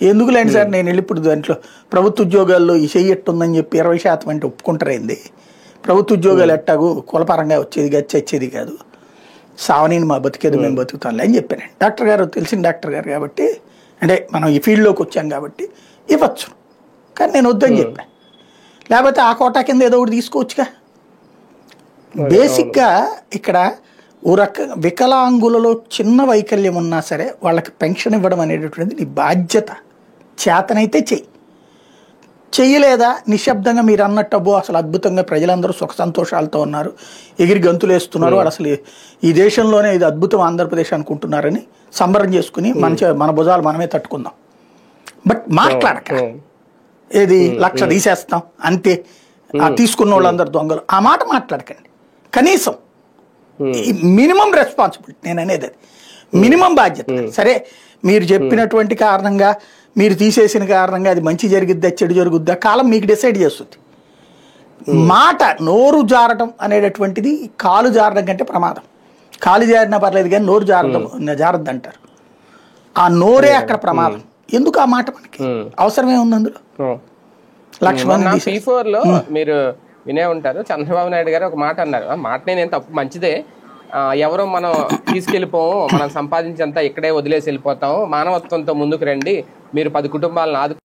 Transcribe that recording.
ఎందుకులేండి సార్ నేను వెళ్ళి ఇప్పుడు దాంట్లో ప్రభుత్వ ఉద్యోగాల్లో ఈ చెయ్యట్టుందని చెప్పి 20% అంటే ఒప్పుకుంటారైంది. ప్రభుత్వ ఉద్యోగాలు ఎట్టాగు కులపరంగా వచ్చేది కాదు, చచ్చేది కాదు, సావనీని మా బతికేది మేము బతుకుతాంలే అని చెప్పాను. డాక్టర్ గారు తెలిసిన డాక్టర్ గారు కాబట్టి, అంటే మనం ఈ ఫీల్డ్లోకి వచ్చాం కాబట్టి ఇవ్వచ్చు, కానీ నేను వద్దని చెప్పాను. లేకపోతే ఆ కోటా కింద ఏదో ఒకటి తీసుకోవచ్చుగా. బేసిక్గా ఇక్కడ ఓ రకంగా వికలాంగులలో చిన్న వైకల్యం ఉన్నా సరే వాళ్ళకి పెన్షన్ ఇవ్వడం అనేటటువంటిది నీ బాధ్యత. చేతనైతే చెయ్యలేదా నిశ్శబ్దంగా మీరు అన్నట్టు అబ్బో అసలు అద్భుతంగా ప్రజలందరూ సుఖ సంతోషాలతో ఉన్నారు, ఎగిరి గంతులు వేస్తున్నారు, వాళ్ళు అసలు ఈ దేశంలోనే ఇది అద్భుతం ఆంధ్రప్రదేశ్ అనుకుంటున్నారని సంబరం చేసుకుని మన భుజాలు మనమే తట్టుకుందాం. బట్ మాట్లాడక ఏది 1,00,000 తీసేస్తాం అంతే, తీసుకున్న వాళ్ళందరూ దొంగలు, ఆ మాట మాట్లాడకండి. కనీసం మినిమం రెస్పాన్సిబిలిటీ నేను అనేది, అది మినిమం బాధ్యత. సరే మీరు చెప్పినటువంటి కారణంగా, మీరు తీసేసిన కారణంగా అది మంచి జరిగిద్దా చెడు జరుగుద్దా కాలం మీకు డిసైడ్ చేస్తుంది. మాట నోరు జారడం అనేటటువంటిది కాలు జారడం కంటే ప్రమాదం. కాలు జారినా పర్లేదు కానీ నోరు జారద్దు అంటారు. ఆ నోరే అక్కడ ప్రమాదం. ఎందుకు ఆ మాట మనకి అవసరమే ఉంది అందులో. లక్ష్మణ్ P4లో మీరు వినే ఉంటారు, చంద్రబాబు నాయుడు గారు ఒక మాట అన్నారు. ఆ మాట నేను తప్పు మంచిదే, ఎవరో మనం తీసుకెళ్ళిపోము, మనం సంపాదించేంత ఇక్కడే వదిలేసి వెళ్ళిపోతాము, మానవత్వంతో ముందుకు రండి, మీరు 10 కుటుంబాలను ఆదు